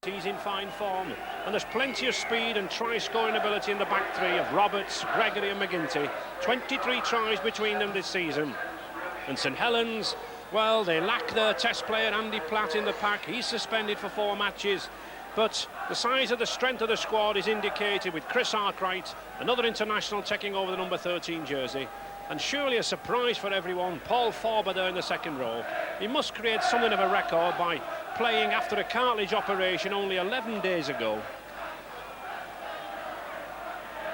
He's in fine form, and there's plenty of speed and try-scoring ability in the back three of Roberts, Gregory and McGinty. 23 tries between them this season. And St Helens, well, they lack their test player Andy Platt in the pack. He's suspended for 4 matches, but the size of the strength of the squad is indicated with Chris Arkwright, another international, taking over the number 13 jersey. And surely a surprise for everyone, Paul Forber there in the second row. He must create something of a record by playing after a cartilage operation only 11 days ago.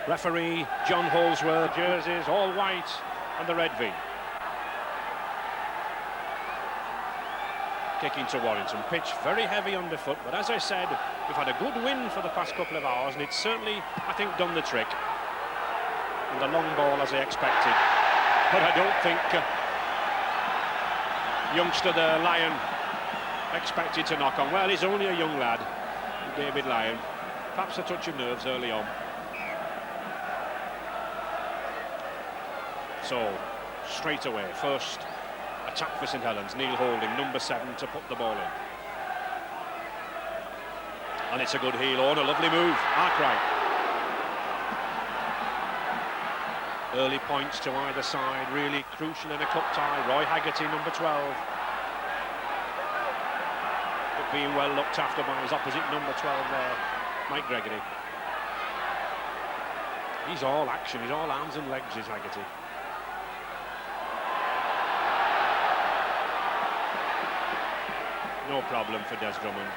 Referee John Holsworth, jerseys all white and the red V. Kick into Warrington, pitch very heavy underfoot, but as I said, we've had a good wind for the past couple of hours, and it's certainly, I think, done the trick. And the long ball as I expected, but I don't think youngster there, Lyon, expected to knock on. Well, he's only a young lad, David Lyon. Perhaps a touch of nerves early on. So, straight away, first attack for St Helens. Neil Holding, number 7, to put the ball in. And it's a good heel on, a lovely move. Arkwright. Early points to either side, really crucial in a cup tie. Roy Haggerty, number 12. But being well looked after by his opposite number 12 there, Mike Gregory. He's all action, he's all arms and legs, is Haggerty. No problem for Des Drummond.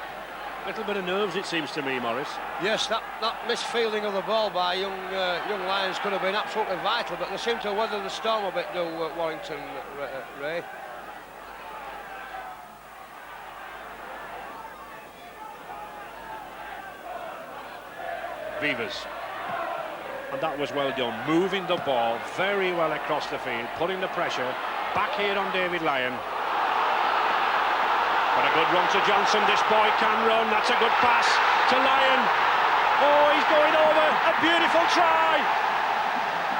Little bit of nerves, it seems to me, Morris. Yes, that misfielding of the ball by young Lions could have been absolutely vital, but they seem to weather the storm a bit, do Warrington, Ray. Vivas. And that was well done, moving the ball very well across the field, putting the pressure back here on David Lyon. But a good run to Johnson. This boy can run. That's a good pass to Lyon. Oh, he's going over. A beautiful try.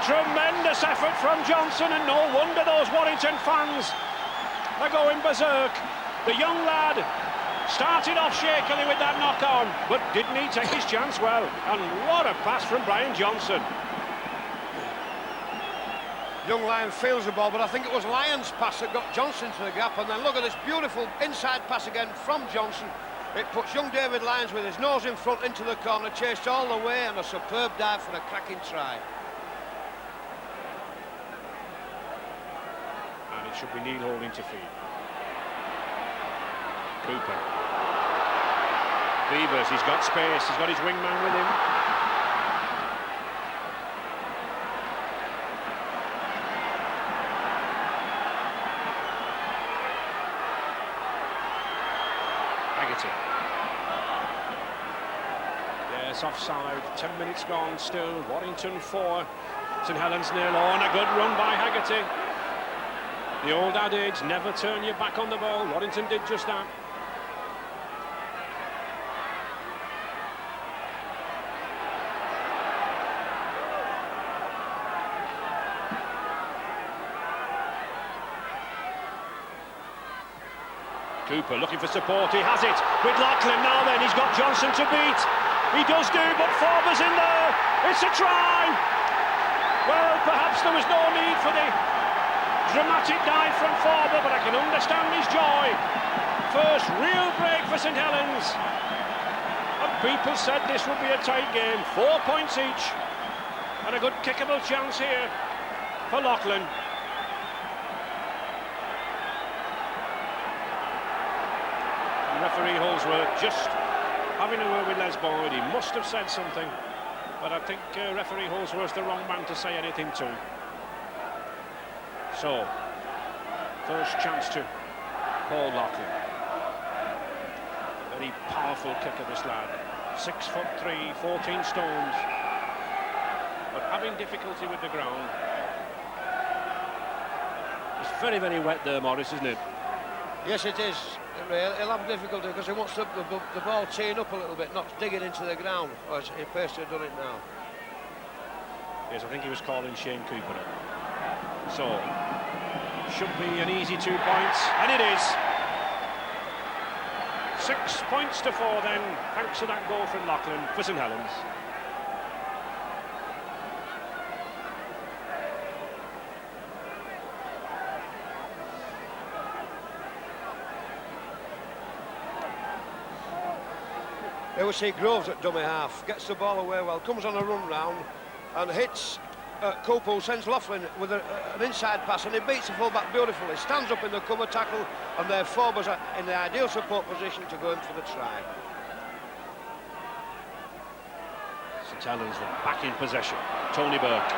Tremendous effort from Johnson, and no wonder those Warrington fans are going berserk. The young lad started off shakily with that knock on, but didn't he take his chance well? And what a pass from Brian Johnson. Young Lyon feels the ball, but I think it was Lyon's pass that got Johnson to the gap, and then look at this beautiful inside pass again from Johnson. It puts young David Lyons with his nose in front into the corner, chased all the way, and a superb dive for a cracking try. And it should be Neil Holding to feed. Cooper. Vivas, he's got space, he's got his wingman with him. Yes, offside, 10 minutes gone still. Warrington 4, St Helens 0, and a good run by Haggerty. The old adage, never turn your back on the ball. Warrington did just that. Cooper looking for support, he has it with Lachlan. Now then, he's got Johnson to beat. He does do, but Forber's in there. It's a try. Well, perhaps there was no need for the dramatic dive from Forber, but I can understand his joy. First real break for St Helens. And people said this would be a tight game. 4 points each. And a good kickable chance here for Lachlan. Referee Holsworth just having a word with Les Boyd. He must have said something, but I think referee Holsworth's the wrong man to say anything to. So, first chance to Paul Lachlan. Very powerful kicker, this lad. 6'3", 14 stones, but having difficulty with the ground. It's very, very wet there, Morris, isn't it? Yes, it is. He'll have difficulty because he wants the ball teeing up a little bit, not digging into the ground. Or he appears to have done it now. Yes, I think he was calling Shane Cooper up. So, should be an easy 2 points, and it is. 6 points to 4 then, thanks to that goal from Lachlan for St Helens. Here we see Groves at dummy half, gets the ball away well, comes on a run round and hits Cooper, sends Laughlin with an inside pass, and he beats the full-back beautifully, stands up in the cover tackle, and their forwards are in the ideal support position to go in for the try. St Helens then back in possession. Tony Burke.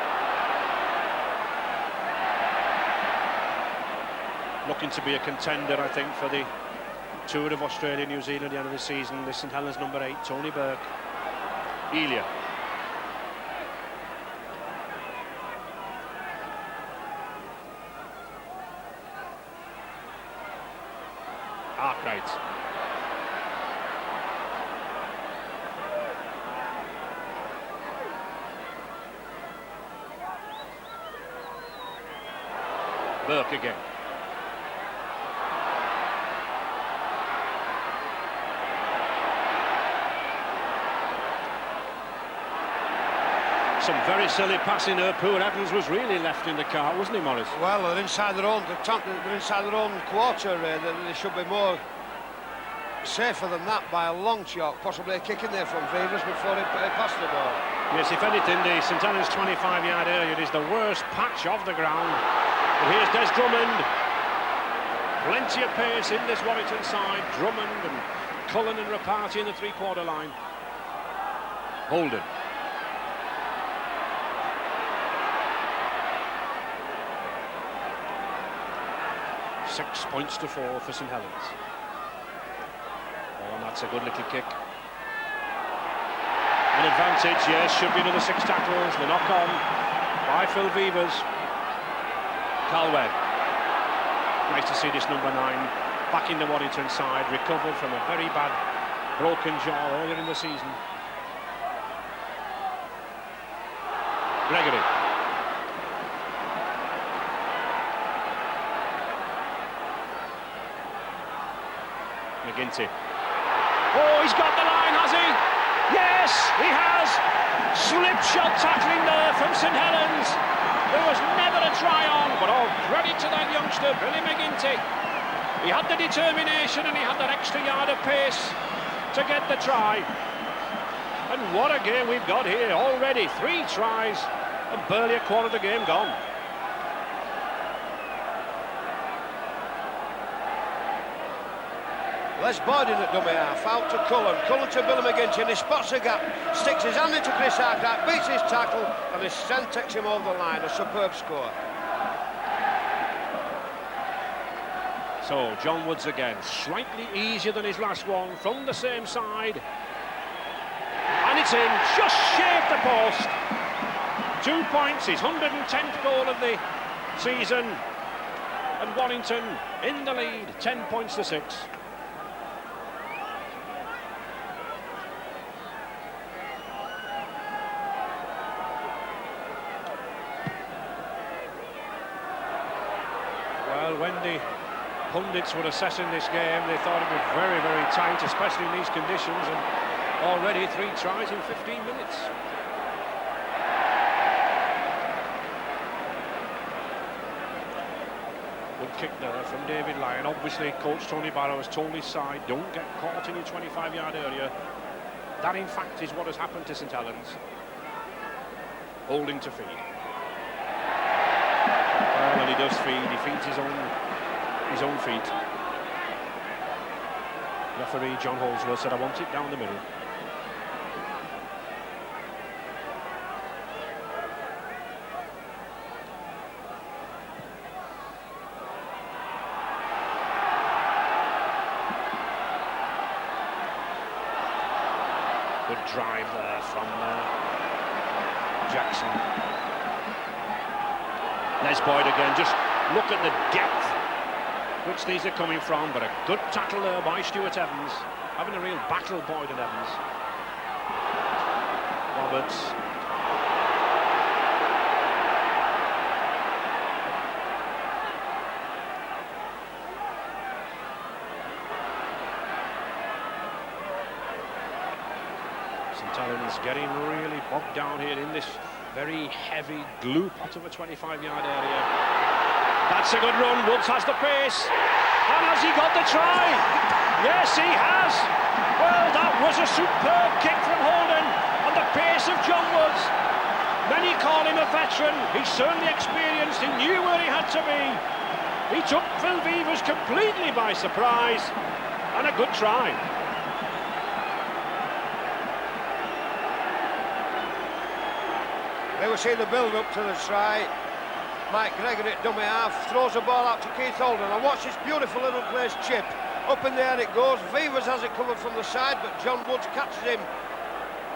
Looking to be a contender, I think, for the Tour of Australia, New Zealand at the end of the season. This St Helens number 8, Tony Burke. Elia. Arkwright. Burke again. Some very silly passing there. Poor Evans was really left in the car, wasn't he, Morris? Well, they're inside their own. They're inside their own quarter. They should be more safer than that by a long shot. Possibly a kick in there from Vivas before he passed the ball. Yes, if anything, the St Helens 25-yard area is the worst patch of the ground. But here's Des Drummond. Plenty of pace in this Warrington side. Drummond and Cullen and Rapati in the three-quarter line. Holden. 6 points to 4 for St Helens. Oh, and that's a good little kick. An advantage, yes, should be another 6 tackles. The knock on by Phil Vivas. Carl Webb. Nice to see this number 9 back in the Warrington side, recovered from a very bad broken jaw earlier in the season. Gregory. McGinty. Oh, he's got the line, has he? Yes, he has. Slipshod tackling there from St Helens. There was never a try on, but all credit to that youngster, Billy McGinty. He had the determination and he had that extra yard of pace to get the try. And what a game we've got here already. 3 tries and barely a quarter of the game gone. Les Boyd in at dummy half, out to Cullen, Cullen to Billy McGinty, and he spots a gap, sticks his hand into Chris Arkwright, beats his tackle, and his strength takes him over the line. A superb score. So John Woods again, slightly easier than his last one, from the same side, and it's in, just shaved the post. 2 points, his 110th goal of the season, and Warrington in the lead, 10 points to 6. When the pundits were assessing this game, they thought it was very, very tight, especially in these conditions, and already 3 tries in 15 minutes. Good kick there from David Lyon. Obviously, Coach Tony Barrow has told his side, don't get caught in your 25-yard area. That, in fact, is what has happened to St Helens. Holding to feed. Well, and he does feed. He feeds his own feet. Referee John Holsworth said, I want it down the middle. Good drive there from Jackson. Les Boyd again, just look at the depth which these are coming from, but a good tackle there by Stuart Evans, having a real battle, Boyd and Evans. Roberts. St Helens getting really bogged down here in this very heavy glue pot of a 25-yard area. That's a good run. Woods has the pace. And has he got the try? Yes, he has. Well, that was a superb kick from Holden on the pace of John Woods. Many call him a veteran. He's certainly experienced. He knew where he had to be. He took Phil Vevers completely by surprise. And a good try. They will see the build-up to the try. Mike Gregory at dummy half throws the ball out to Keith Holden, and watch this beautiful little placed chip. Up in the air it goes. Vevers has it covered from the side, but John Woods catches him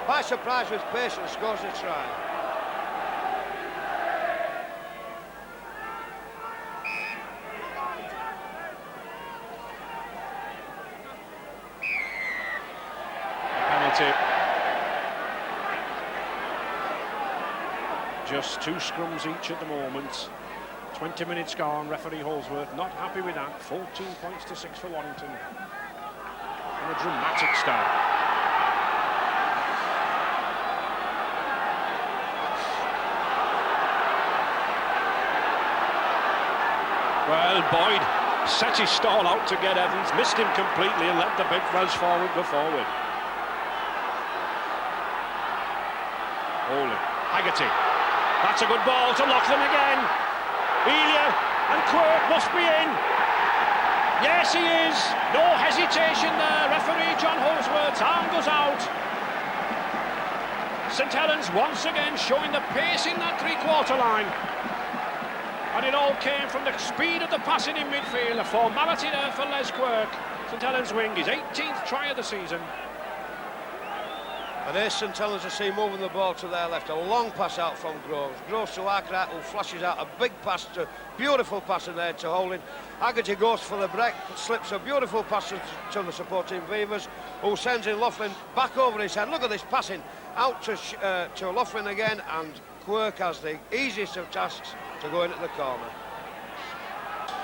by surprise with pace and scores the try. Penalty. Just 2 scrums each at the moment. 20 minutes gone. Referee Holsworth not happy with that. 14 points to 6 for Warrington. And a dramatic start. Well, Boyd set his stall out to get Evans, missed him completely and let the big Welsh forward go forward. Holy. Haggerty. That's a good ball to Loughlin again. Elia and Quirk must be in. Yes, he is. No hesitation there. Referee John Holsworth's arm goes out. St Helens once again showing the pace in that three-quarter line. And it all came from the speed of the passing in midfield. A formality there for Les Quirk. St Helens wing, his 18th try of the season. And here's St Helens to see moving the ball to their left. A long pass out from Groves. Groves to Arkwright, who flashes out a big pass to, beautiful pass in there to Holding. Haggerty goes for the break, slips a beautiful pass to the supporting Vevers, who sends in Loughlin back over his head. Look at this passing out to Loughlin again, and Quirk has the easiest of tasks to go in at the corner.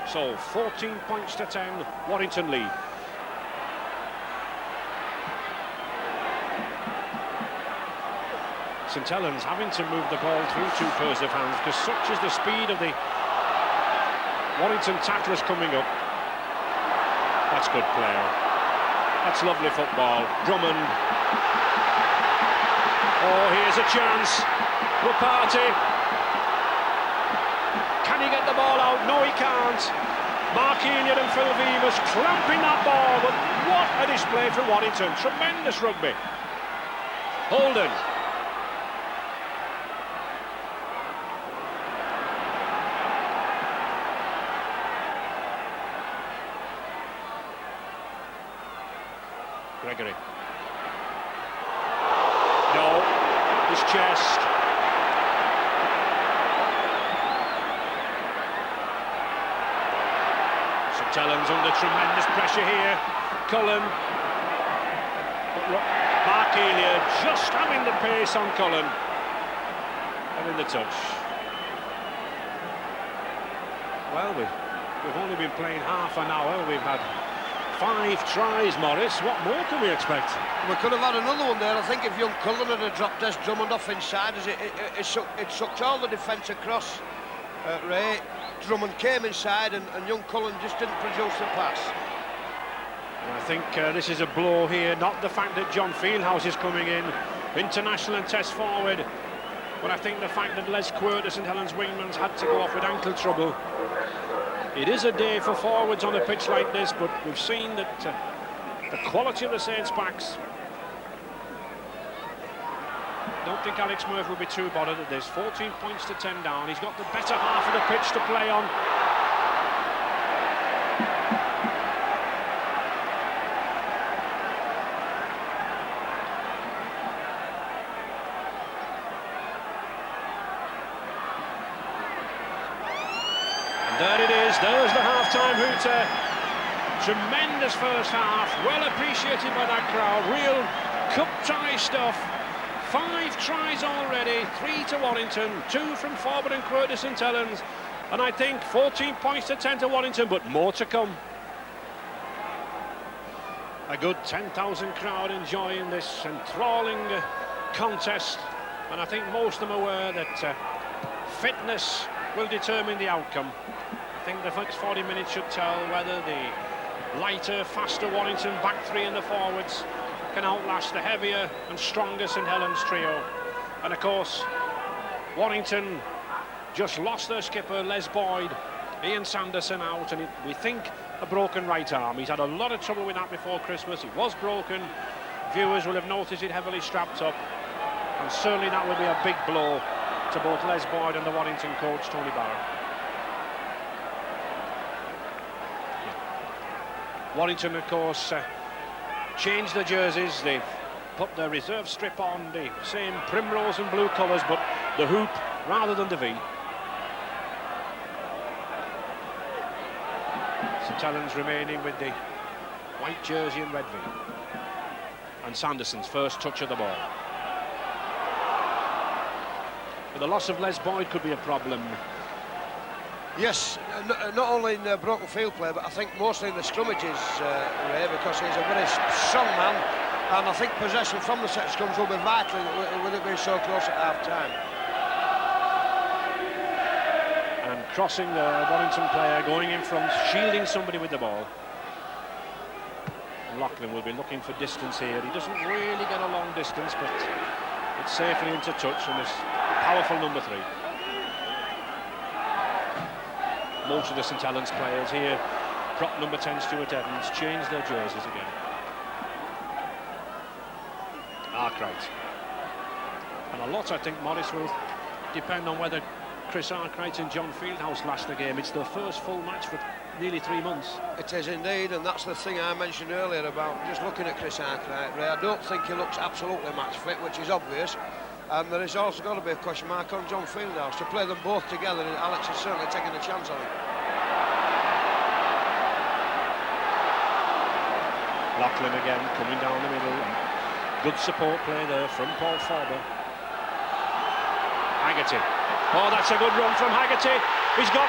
So 14 points to 10, Warrington lead. St Helens having to move the ball through 2 pairs of hands because such is the speed of the Warrington tacklers coming up. That's good play. That's lovely football. Drummond. Oh, here's a chance. Rupati. Can he get the ball out? No, he can't. Mark Elliott and Phil Vevers clamping that ball, but what a display from Warrington. Tremendous rugby. Holden. Gregory. No, his chest. St Helens under tremendous pressure here. Cullen. Mark Elia just having the pace on Cullen. And in the touch. Well, we've only been playing half an hour. We've had 5 tries, Morris. What more can we expect? We could have had another one there. I think if young Cullen had dropped Des Drummond off inside, as it sucked all the defence across Ray. Drummond came inside and young Cullen just didn't produce the pass. And I think this is a blow here, not the fact that John Fieldhouse is coming in, international and test forward, but I think the fact that Les Quirk, the St Helens wingman's, had to go off with ankle trouble. It is a day for forwards on a pitch like this, but we've seen that the quality of the Saints backs. Don't think Alex Murphy will be too bothered at this. 14 points to 10 down. He's got the better half of the pitch to play on. There it is, there's the half-time hooter. Tremendous first half, well appreciated by that crowd. Real cup tie stuff. 5 tries already, 3 to Warrington, 2 from Forward and Quirk to St Helens. And I think 14 points to 10 to Warrington, but more to come. A good 10,000 crowd enjoying this enthralling contest, and I think most of them are aware that fitness will determine the outcome. I think the next 40 minutes should tell whether the lighter, faster Warrington back three in the forwards can outlast the heavier and stronger St Helens trio. And of course, Warrington just lost their skipper, Les Boyd, Ian Sanderson out, and we think a broken right arm. He's had a lot of trouble with that before Christmas. It was broken. Viewers will have noticed it heavily strapped up, and certainly that will be a big blow to both Les Boyd and the Warrington coach, Tony Barrow. Warrington, of course, changed their jerseys. They've put their reserve strip on, the same primrose and blue colours, but the hoop rather than the V. St Helens remaining with the white jersey and red V. And Sanderson's first touch of the ball. But the loss of Les Boyd could be a problem. Yes, not only in broken field play, but I think mostly in the scrummages, Ray, because he's a very strong man, and I think possession from the set scrums will be vital with it being so close at half-time. And crossing the Warrington player, going in front, shielding somebody with the ball. Loughlin will be looking for distance here. He doesn't really get a long distance, but it's safely into touch from this powerful number 3. Most of the St Helens players here, prop number 10 Stuart Evans, changed their jerseys again. Arkwright. And a lot, I think, Morris, will depend on whether Chris Arkwright and John Fieldhouse last the game. It's their first full match for nearly 3 months. It is indeed, and that's the thing I mentioned earlier about just looking at Chris Arkwright, Ray. I don't think he looks absolutely match fit, which is obvious. And there is also got to be a question mark on John Fieldhouse. To play them both together, and Alex is certainly taking a chance on it. Loughlin again coming down the middle. Good support play there from Paul Forber. Haggerty. Oh, that's a good run from Haggerty. He's got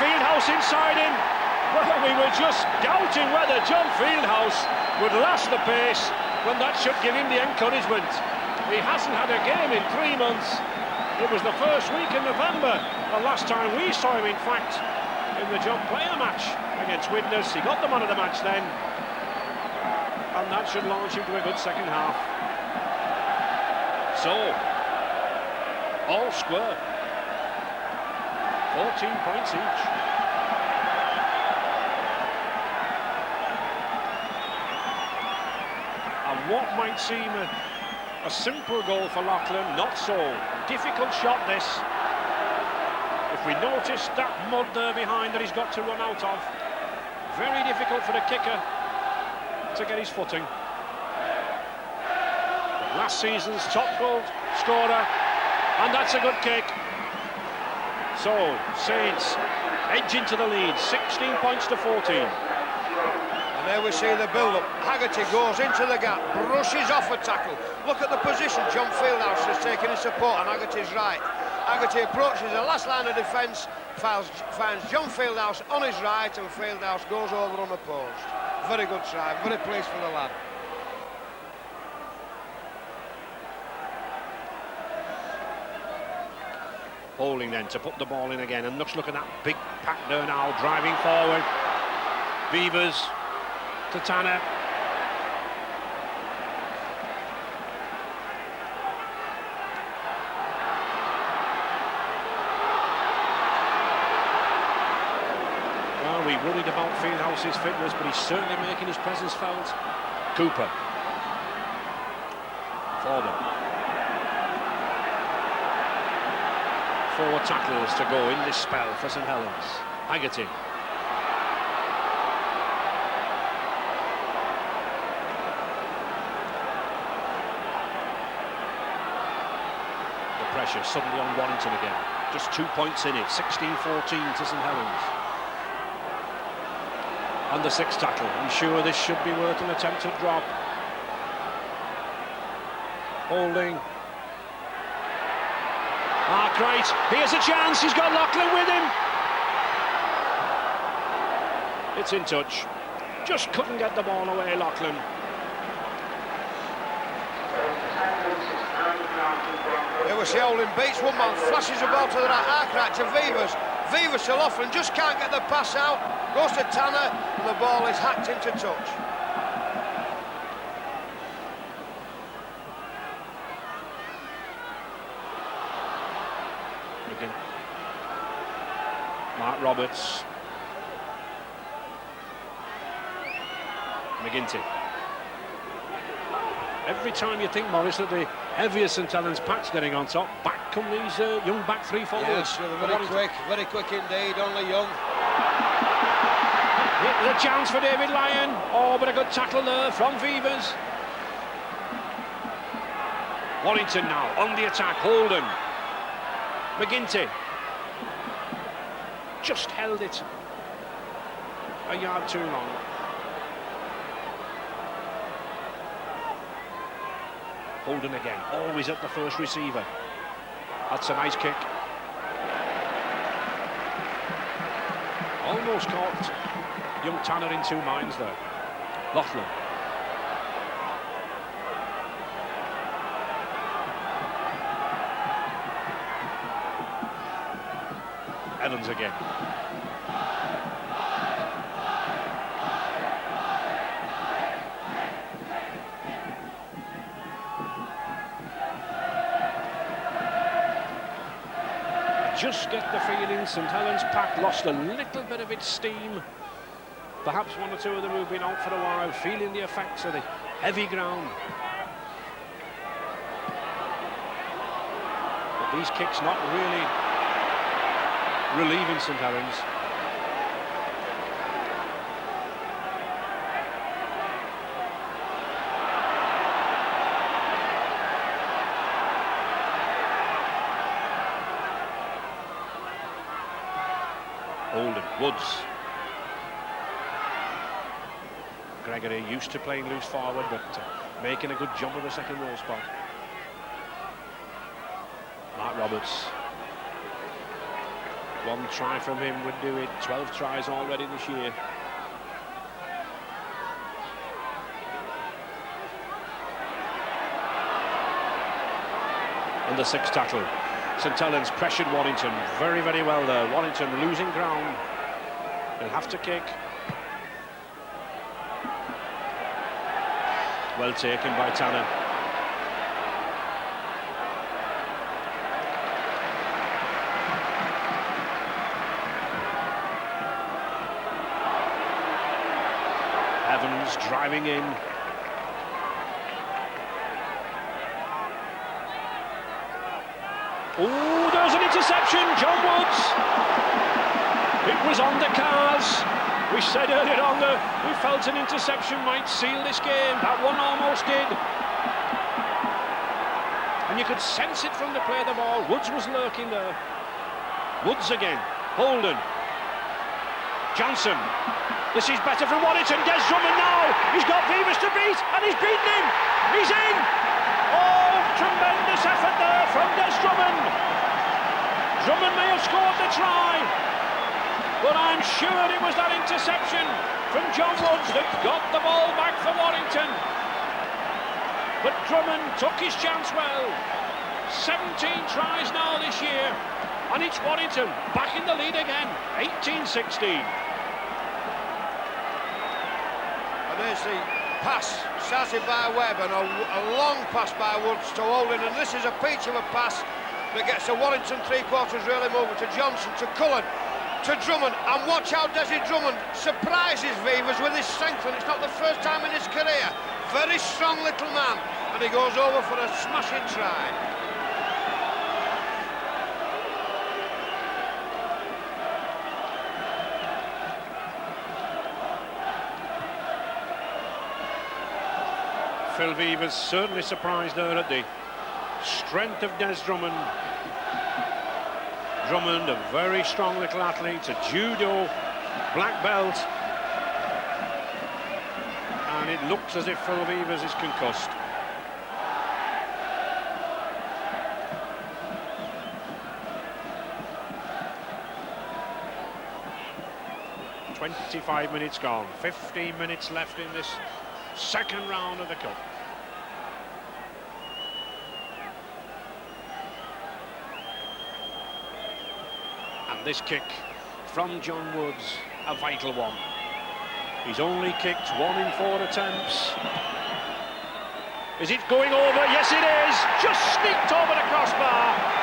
Fieldhouse inside him. Well, we were just doubting whether John Fieldhouse would last the pace when that should give him the encouragement. He hasn't had a game in 3 months. It was the first week in November. The last time we saw him, in fact, in the John Player match against Widnes. He got the man of the match then. And that should launch him to a good second half. So, all square. 14 points each. And what might seem a simple goal for Loughlin, not so. Difficult shot this. If we notice that mud there behind that he's got to run out of, very difficult for the kicker to get his footing. But last season's top goal scorer, and that's a good kick. So, Saints edge into the lead, 16 points to 14. And there we see the build-up. Haggerty goes into the gap, brushes off a tackle. Look at the position John Fieldhouse has taken his support on Haggerty's right. Haggerty approaches the last line of defence, finds John Fieldhouse on his right, and Fieldhouse goes over unopposed. Very good try, very pleased for the lad. Holding then to put the ball in again, and let's look at that big pack there now, driving forward. Beavers to Tanner. Well, we worried about Fieldhouse's fitness, but he's certainly making his presence felt. Cooper. Forward. 4 tackles to go in this spell for St Helens. Haggerty. The pressure suddenly on Warrington again. Just 2 points in it, 16-14 to St Helens. And the 6th tackle. I'm sure this should be worth an attempted drop. Holding. Arkwright, here's a chance, he's got Loughlin with him. It's in touch. Just couldn't get the ball away, Lachlan. It was the Holding beats one man, flashes the ball to the right, arc right to Vivas. Vivas to Loughlin, just can't get the pass out. Goes to Tanner, and the ball is hacked into touch. Again. Mark Roberts. McGinty. Every time you think, Morris, that the heavier St Helens pack's getting on top, back come these young back three forwards. Yes, very quick indeed, only young. The chance for David Lyon. Oh, but a good tackle there from Vivas. Warrington now on the attack. Holden. McGinty. Just held it a yard too long. Holden again, always at the first receiver. That's a nice kick. Almost caught young Tanner in two minds there. Loughlin. Evans again. Just get the feeling St Helens pack lost a little bit of its steam. Perhaps one or two of them who've been out for a while, feeling the effects of the heavy ground. But these kicks not really relieving St Helens. Holden, Woods. Gregory used to playing loose forward, but making a good jump of the second row spot. Mark Roberts. One try from him would do it. 12 tries already this year. And the sixth tackle. St Helens pressured Warrington very, very well there. Warrington losing ground. They'll have to kick. Well taken by Tanner. Evans driving in. Oh, there's an interception, John Woods. It was on the cars. We said earlier on that we felt an interception might seal this game. That one almost did. And you could sense it from the play of the ball. Woods was lurking there. Woods again. Holden. Johnson. This is better from Warrington. Des Drummond now. He's got Vivas to beat, and he's beaten him. He's in. Oh, tremendous effort there from Des Drummond. Drummond may have scored the try, but I'm sure it was that interception from John Woods that got the ball back for Warrington. But Drummond took his chance well. 17 tries now this year, and it's Warrington back in the lead again, 18-16. And there's the pass, started by Webb, and a long pass by Woods to Holden, and this is a peach of a pass that gets the Warrington three-quarters really moving to Johnson, to Cullen, to Drummond, and watch how Desi Drummond surprises Vivas with his strength, and it's not the first time in his career. Very strong little man, and he goes over for a smashing try. Phil Vivas certainly surprised there at the strength of Des Drummond. Drummond, a very strong little athlete, a judo black belt, and it looks as if Phil Vivas is concussed. 25 minutes gone, 15 minutes left in this second round of the cup. And this kick from John Woods, a vital one. He's only kicked 1 in 4 attempts. Is it going over? Yes, it is. Just sneaked over the crossbar.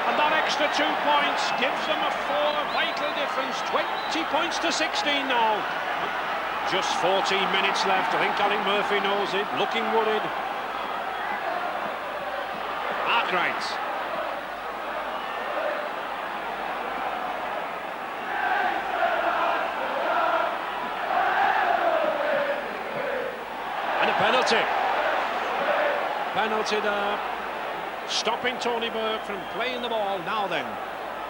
And that extra 2 points gives them a 4 vital difference. 20 points to 16 now. Just 14 minutes left. I think Alec Murphy knows it. Looking worried. Arkwright. And a penalty. Penalty there. Stopping Tony Burke from playing the ball. Now then,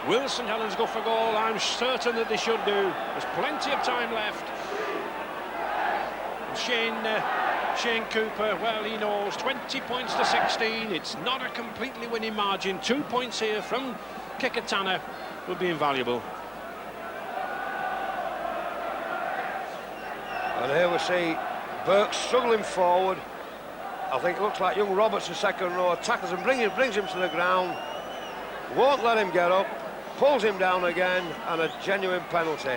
will St Helens go for goal? I'm certain that they should do. There's plenty of time left. Shane Cooper, well, he knows 20 points to 16. It's not a completely winning margin. 2 points here from Kekatana would be invaluable. And here we see Burke struggling forward. I think it looks like young Roberts in second row tackles him, brings him to the ground, won't let him get up, pulls him down again, and a genuine penalty.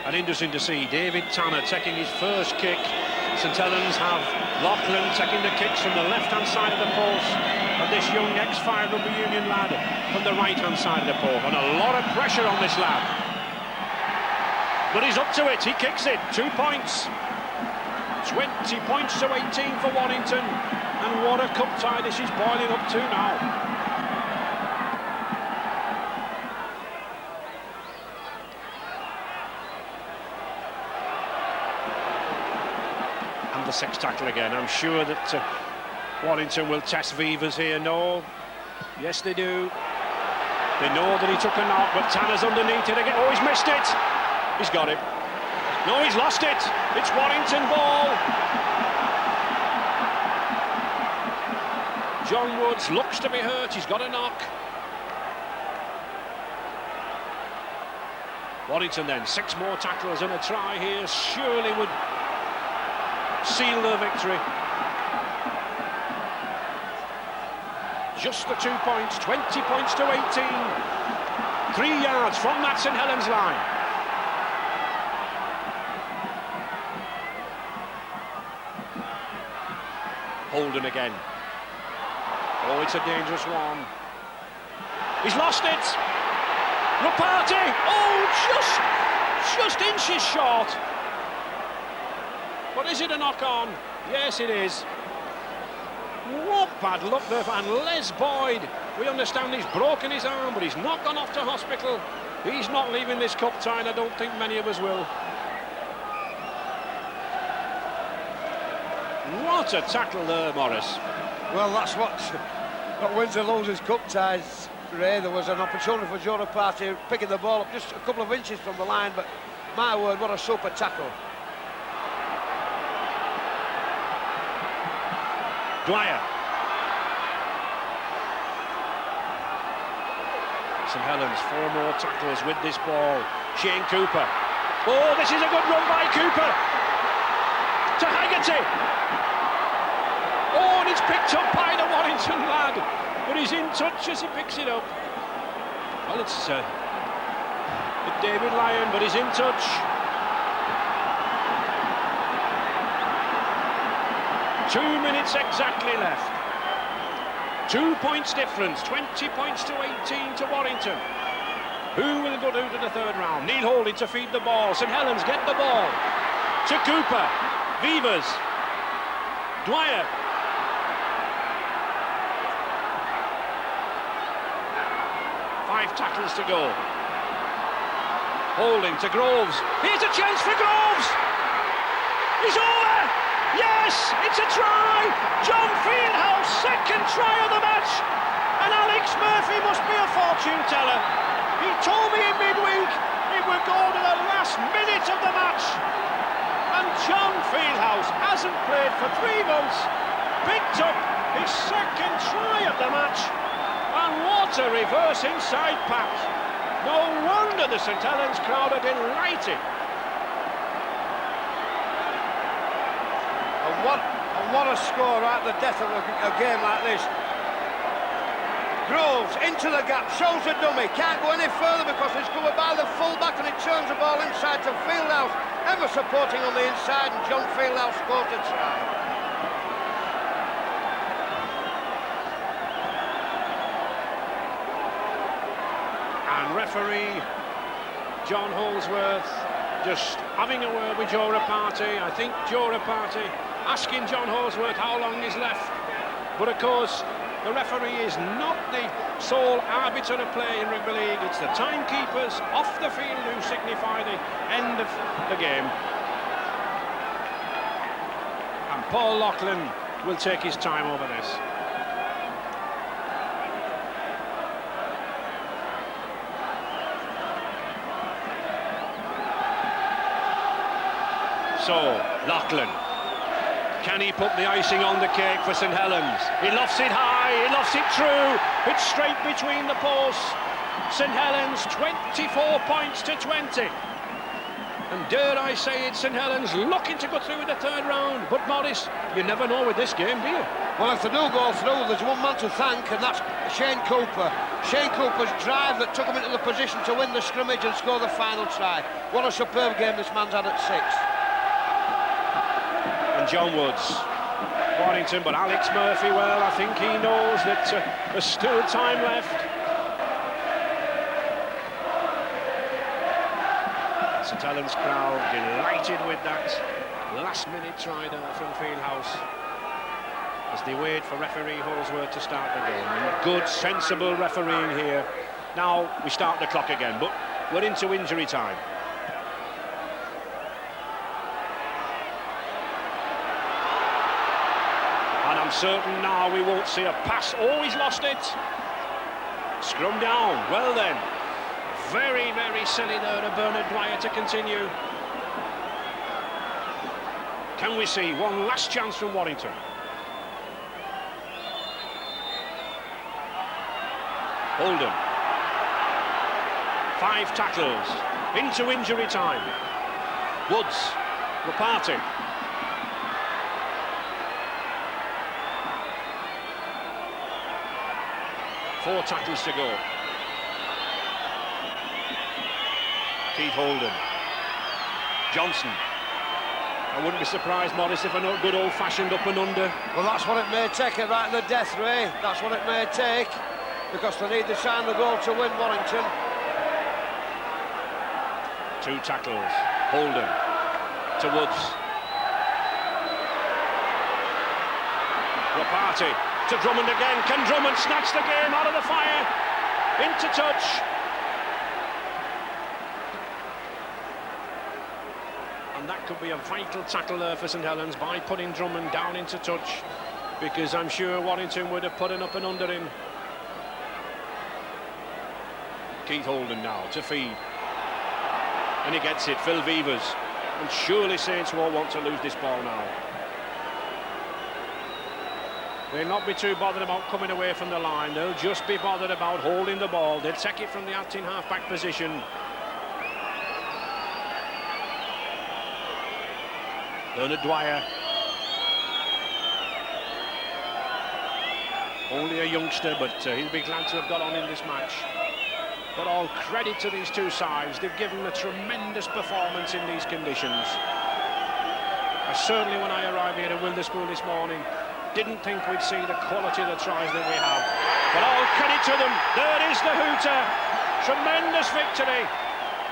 And interesting to see David Tanner taking his first kick. St Helens have Lachlan taking the kicks from the left-hand side of the post, and this young ex-Fire Rugby Union lad from the right-hand side of the post. And a lot of pressure on this lad. But he's up to it, he kicks it, 2 points. 20 points to 18 for Warrington, and what a cup tie this is boiling up to now. And the sixth tackle again. I'm sure that Warrington will test Vivers here. No, yes they do. They know that he took a knock, but Tanner's underneath it again. Oh, he's missed it. He's got it. No, he's lost it. It's Warrington ball. John Woods looks to be hurt. He's got a knock. Warrington then, 6 more tackles and a try here surely would seal their victory. Just the 2 points, 20 points to 18. 3 yards from that St Helens line. Holden again. Oh, it's a dangerous one. He's lost it. Rapati. Oh, just inches short. But is it a knock on? Yes, it is. What bad luck there. And Les Boyd, we understand he's broken his arm, but he's not gone off to hospital. He's not leaving this cup tie, and I don't think many of us will. What a tackle there, Morris. Well, that's what wins and loses cup ties, Ray. There was an opportunity for Joe Rapati picking the ball up just a couple of inches from the line, but my word, what a super tackle. Dwyer. St Helens, 4 more tackles with this ball. Shane Cooper. Oh, this is a good run by Cooper. To Haggerty. Oh, and it's picked up by the Warrington lad. But he's in touch as he picks it up. Well, it's David Lyon, but he's in touch. 2 minutes exactly left. 2 points difference, 20 points to 18 to Warrington. Who will go to the third round? Neil Holding to feed the ball. St Helens get the ball. To Cooper. Vivers. Dwyer. Tackles to go. Holding to Groves. Here's a chance for Groves. He's over. Yes, it's a try. John Fieldhouse, second try of the match. And Alex Murphy must be a fortune teller. He told me in midweek it would go to the last minute of the match. And John Fieldhouse hasn't played for 3 months. Picked up his second try of the match. And what a reverse inside pack. No wonder the St Helens crowd are delighted. And what a score right at the death of a game like this. Groves into the gap, shows a dummy, can't go any further because it's covered by the full-back, and it turns the ball inside to Fieldhouse, ever supporting on the inside, and John Fieldhouse scores a try. And referee John Holsworth just having a word with Joe Rapati. I think Joe Rapati asking John Holsworth how long is left, but of course the referee is not the sole arbiter of play in rugby league. It's the timekeepers off the field who signify the end of the game. And Paul Loughlin will take his time over this. So, Loughlin. Can he put the icing on the cake for St Helens? He lofts it high, he lofts it true. It's straight between the posts. St Helens 24 points to 20. And dare I say it, St Helens looking to go through in the third round. But Morris, you never know with this game, do you? Well, if they do go through, there's one man to thank, and that's Shane Cooper. Shane Cooper's drive that took him into the position to win the scrimmage and score the final try. What a superb game this man's had at 6. John Woods, Warrington, but Alex Murphy, well, I think he knows that there's still time left. St Helens crowd delighted with that last-minute try there from Fieldhouse as they wait for referee Holsworth to start the game. And good, sensible refereeing here. Now we start the clock again, but we're into injury time. I'm certain now we won't see a pass. Oh, he's lost it. Scrum down. Well then, very, very silly there to Bernard Dwyer to continue. Can we see one last chance from Warrington? Holden. 5 tackles. Into injury time. Woods. Rapati. 4 tackles to go. Keith Holden. Johnson. I wouldn't be surprised, Morris, if a good old-fashioned up and under. Well, that's what it may take right at the death, Ray. That's what it may take, because they need to sign the goal to win Warrington. 2 tackles. Holden to Woods. Rapati to Drummond again. Can Drummond snatch the game out of the fire? Into touch. And that could be a vital tackle there for St Helens by putting Drummond down into touch, because I'm sure Warrington would have put an up and under in. Keith Holden now to feed. And he gets it, Phil Vevers. And surely Saints won't want to lose this ball now. They'll not be too bothered about coming away from the line. They'll just be bothered about holding the ball. They'll take it from the acting half-back position. Bernard Dwyer. Only a youngster, but he'll be glad to have got on in this match. But all credit to these two sides. They've given a tremendous performance in these conditions. I certainly, when I arrived here at Wilderspool this morning, didn't think we'd see the quality of the tries that we have. But all credit to them. There is the hooter. Tremendous victory.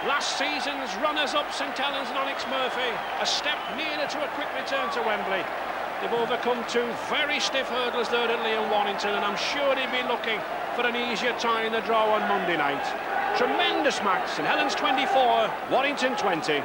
Last season's runners-up, St Helens and Alex Murphy, a step nearer to a quick return to Wembley. They've overcome 2 very stiff hurdles there at Liam Warrington, and I'm sure they'll be looking for an easier tie in the draw on Monday night. Tremendous match. St Helens 24, Warrington 20.